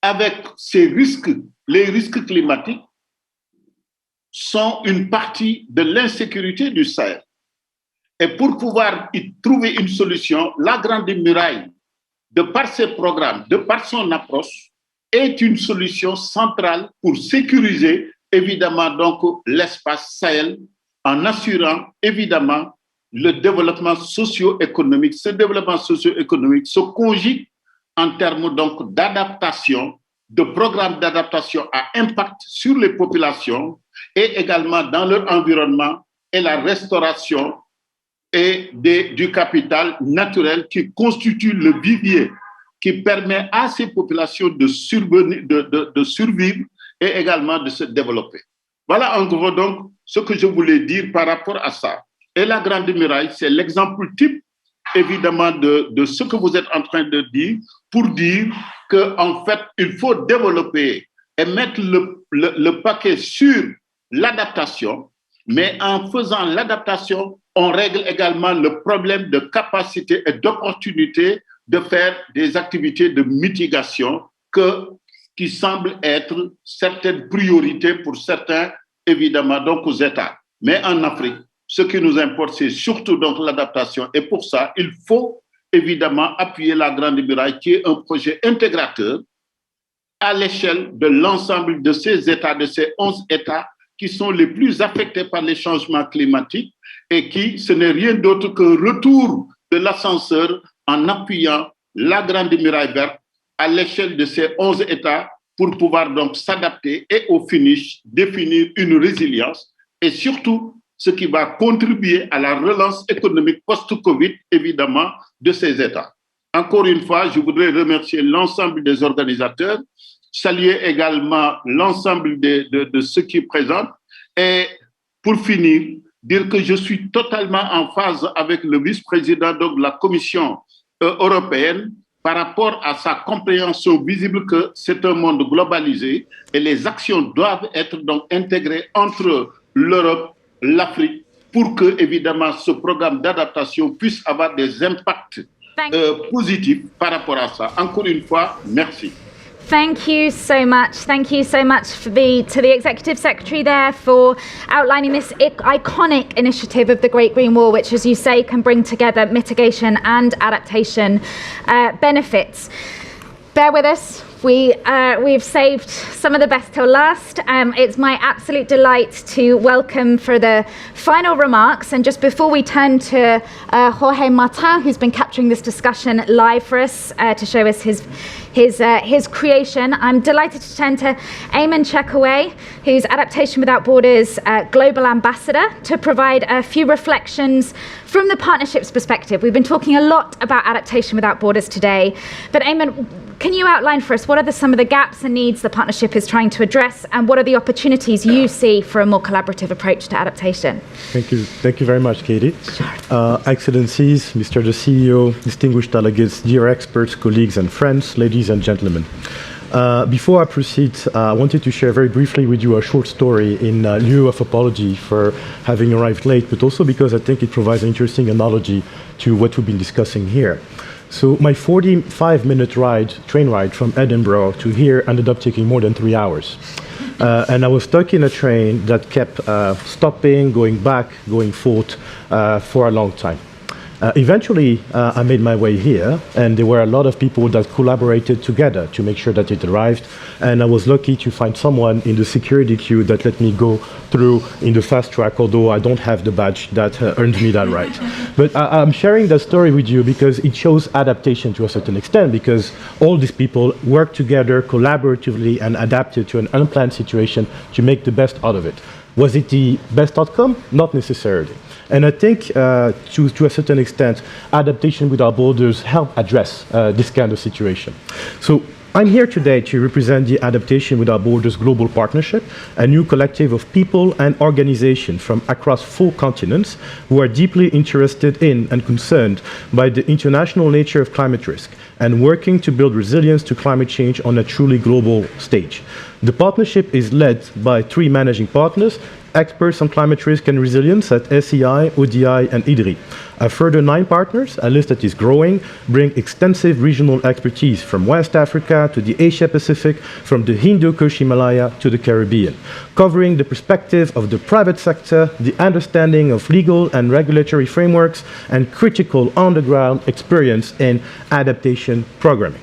avec ces risques les risques climatiques sont une partie de l'insécurité du Sahel. Et pour pouvoir y trouver une solution, la Grande Muraille, de par ses programmes, de par son approche, est une solution centrale pour sécuriser évidemment donc l'espace Sahel en assurant évidemment le développement socio-économique. Ce développement socio-économique se conjugue en termes donc d'adaptation, de programmes d'adaptation à impact sur les populations et également dans leur environnement et la restauration et du capital naturel qui constitue le vivier qui permet à ces populations de survivre et également de se développer. Voilà en gros donc ce que je voulais dire par rapport à ça. Et la Grande Muraille, c'est l'exemple type évidemment de ce que vous êtes en train de dire pour dire qu'en fait, il faut développer et mettre le paquet sur l'adaptation, mais en faisant l'adaptation, on règle également le problème de capacité et d'opportunité de faire des activités de mitigation qui semblent être certaines priorités pour certains, évidemment, donc aux États. Mais en Afrique, ce qui nous importe, c'est surtout donc l'adaptation. Et pour ça, il faut évidemment appuyer la Grande Muraille, qui est un projet intégrateur à l'échelle de l'ensemble de ces États, de ces 11 États qui sont les plus affectés par les changements climatiques et qui, ce n'est rien d'autre qu'un retour de l'ascenseur en appuyant la Grande Muraille verte à l'échelle de ces 11 États pour pouvoir donc s'adapter et au finish définir une résilience et surtout ce qui va contribuer à la relance économique post-Covid, évidemment, de ces États. Encore une fois, je voudrais remercier l'ensemble des organisateurs, saluer également l'ensemble de ceux qui présentent et pour finir, dire que je suis totalement en phase avec le vice-président de la Commission européenne par rapport à sa compréhension visible que c'est un monde globalisé et les actions doivent être donc intégrées entre l'Europe, l'Afrique, pour que, évidemment, ce programme d'adaptation puisse avoir des impacts positifs par rapport à ça. Encore une fois, merci. Thank you so much. Thank you so much to the Executive Secretary there for outlining this iconic initiative of the Great Green Wall, which, as you say, can bring together mitigation and adaptation benefits. Bear with us. We've saved some of the best till last. It's my absolute delight to welcome for the final remarks. And just before we turn to Jorge Martin, who's been capturing this discussion live for us to show us his creation, I'm delighted to turn to Eamon Chekaway, who's Adaptation Without Borders Global Ambassador, to provide a few reflections from the partnership's perspective. We've been talking a lot about Adaptation Without Borders today, but Eamon, can you outline for us what are some of the gaps and needs the partnership is trying to address, and what are the opportunities you see for a more collaborative approach to adaptation? Thank you. Thank you very much, Katie. Excellencies, Mr. the CEO, distinguished delegates, dear experts, colleagues and friends, ladies and gentlemen. Before I proceed, I wanted to share very briefly with you a short story in lieu of apology for having arrived late, but also because I think it provides an interesting analogy to what we've been discussing here. So my 45-minute train ride from Edinburgh to here ended up taking more than 3 hours. And I was stuck in a train that kept stopping, going back, going forth for a long time. Eventually, I made my way here, and there were a lot of people that collaborated together to make sure that it arrived. And I was lucky to find someone in the security queue that let me go through in the fast track, although I don't have the badge that earned me that right. But I'm sharing that story with you because it shows adaptation to a certain extent, because all these people worked together collaboratively and adapted to an unplanned situation to make the best out of it. Was it the best outcome? Not necessarily. And I think, to a certain extent, Adaptation Without Borders help address this kind of situation. So I'm here today to represent the Adaptation Without Borders Global Partnership, a new collective of people and organizations from across 4 continents who are deeply interested in and concerned by the international nature of climate risk and working to build resilience to climate change on a truly global stage. The partnership is led by 3 managing partners, experts on climate risk and resilience at SEI, ODI, and IDRI. A further 9 partners, a list that is growing, bring extensive regional expertise from West Africa to the Asia Pacific, from the Hindu-Kush Himalaya to the Caribbean, covering the perspective of the private sector, the understanding of legal and regulatory frameworks, and critical on-the-ground experience in adaptation programming.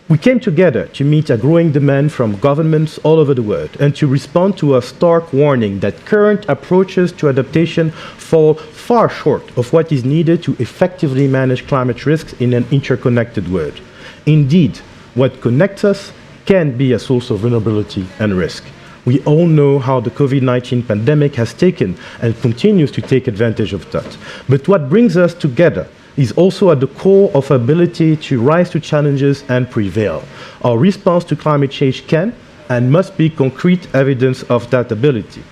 We came together to meet a growing demand from governments all over the world and to respond to a stark warning that current approaches to adaptation fall far short of what is needed to effectively manage climate risks in an interconnected world. Indeed, what connects us can be a source of vulnerability and risk. We all know how the COVID-19 pandemic has taken and continues to take advantage of that. But what brings us together is also at the core of our ability to rise to challenges and prevail. Our response to climate change can and must be concrete evidence of that ability.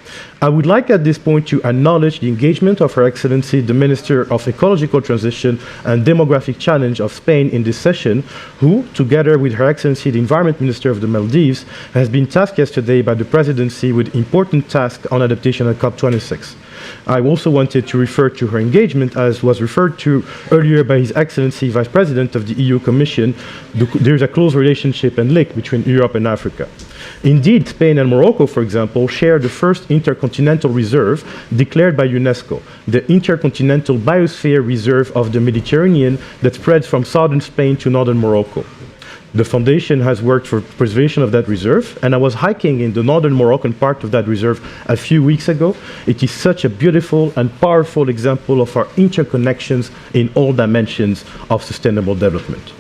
I would like at this point to acknowledge the engagement of Her Excellency, the Minister of Ecological Transition and Demographic Challenge of Spain in this session, who, together with Her Excellency, the Environment Minister of the Maldives, has been tasked yesterday by the Presidency with important tasks on adaptation at COP26. I also wanted to refer to her engagement, as was referred to earlier by His Excellency, Vice President of the EU Commission. There is a close relationship and link between Europe and Africa. Indeed, Spain and Morocco, for example, share the first intercontinental reserve declared by UNESCO, the Intercontinental Biosphere Reserve of the Mediterranean that spreads from southern Spain to northern Morocco. The Foundation has worked for preservation of that reserve, and I was hiking in the northern Moroccan part of that reserve a few weeks ago. It is such a beautiful and powerful example of our interconnections in all dimensions of sustainable development.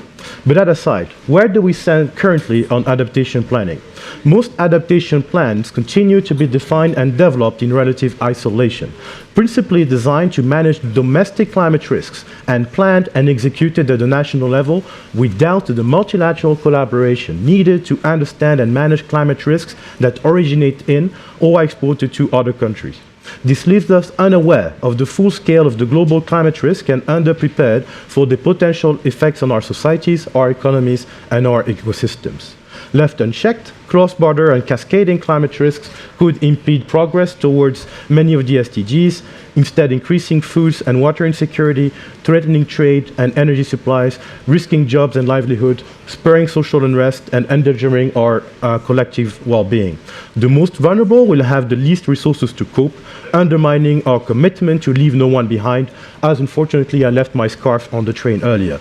But that aside, where do we stand currently on adaptation planning? Most adaptation plans continue to be defined and developed in relative isolation, principally designed to manage domestic climate risks and planned and executed at the national level without the multilateral collaboration needed to understand and manage climate risks that originate in or are exported to other countries. This leaves us unaware of the full scale of the global climate risk and underprepared for the potential effects on our societies, our economies, and our ecosystems. Left unchecked, cross-border and cascading climate risks could impede progress towards many of the SDGs, instead increasing foods and water insecurity, threatening trade and energy supplies, risking jobs and livelihood, spurring social unrest, and endangering our collective well-being. The most vulnerable will have the least resources to cope, undermining our commitment to leave no one behind, as unfortunately I left my scarf on the train earlier.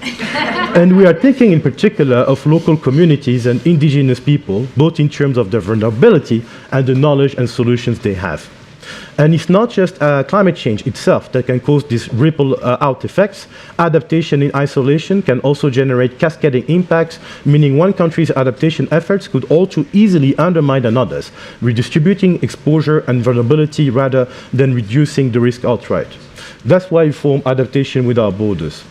And we are thinking in particular of local communities and indigenous people, both in terms of their vulnerability and the knowledge and solutions they have. And it's not just climate change itself that can cause these ripple out effects. Adaptation in isolation can also generate cascading impacts, meaning one country's adaptation efforts could all too easily undermine another's, redistributing exposure and vulnerability rather than reducing the risk outright. That's why we form Adaptation Without Borders.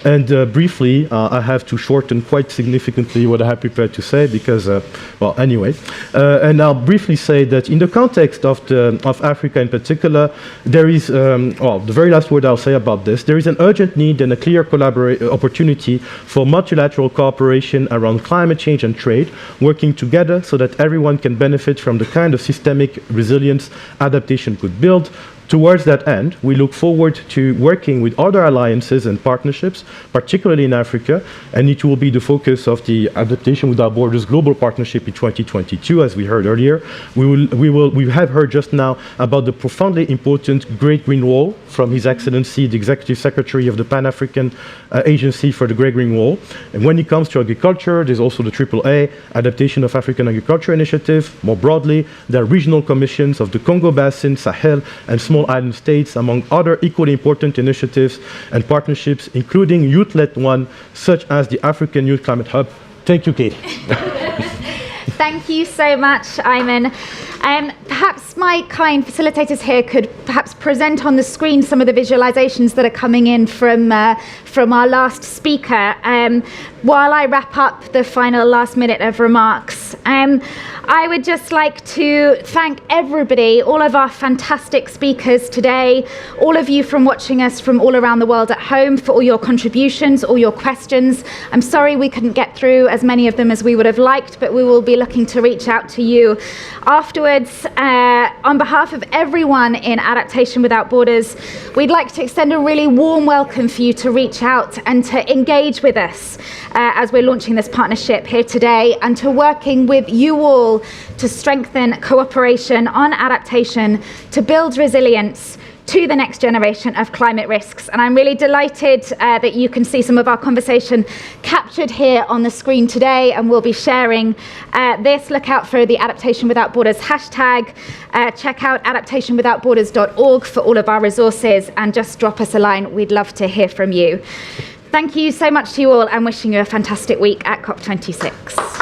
And briefly, I have to shorten quite significantly what I have prepared to say because, well, anyway. And I'll briefly say that in the context of Africa in particular, there is, well, the very last word I'll say about this, there is an urgent need and a clear opportunity for multilateral cooperation around climate change and trade, working together so that everyone can benefit from the kind of systemic resilience adaptation could build. Towards that end, we look forward to working with other alliances and partnerships, particularly in Africa, and it will be the focus of the Adaptation Without Borders Global Partnership in 2022, as we heard earlier. We have heard just now about the profoundly important Great Green Wall from His Excellency, the Executive Secretary of the Pan-African Agency for the Great Green Wall. And when it comes to agriculture, there's also the AAA, Adaptation of African Agriculture Initiative. More broadly, there are regional commissions of the Congo Basin, Sahel, and small island states, among other equally important initiatives and partnerships, including youth-led one, such as the African Youth Climate Hub. Thank you, Katie. Thank you so much, Ayman. Perhaps my kind facilitators here could perhaps present on the screen some of the visualizations that are coming in from our last speaker. while I wrap up the final last minute of remarks, I would just like to thank everybody, all of our fantastic speakers today, all of you from watching us from all around the world at home, for all your contributions, all your questions. I'm sorry we couldn't get through as many of them as we would have liked, but we will be looking to reach out to you afterwards. On behalf of everyone in Adaptation Without Borders, we'd like to extend a really warm welcome for you to reach out and to engage with us as we're launching this partnership here today, and to working with you all to strengthen cooperation on adaptation, to build resilience to the next generation of climate risks. And I'm really delighted that you can see some of our conversation captured here on the screen today, and we'll be sharing this. Look out for the Adaptation Without Borders hashtag. Check out adaptationwithoutborders.org for all of our resources, and just drop us a line. We'd love to hear from you. Thank you so much to you all, and wishing you a fantastic week at COP26.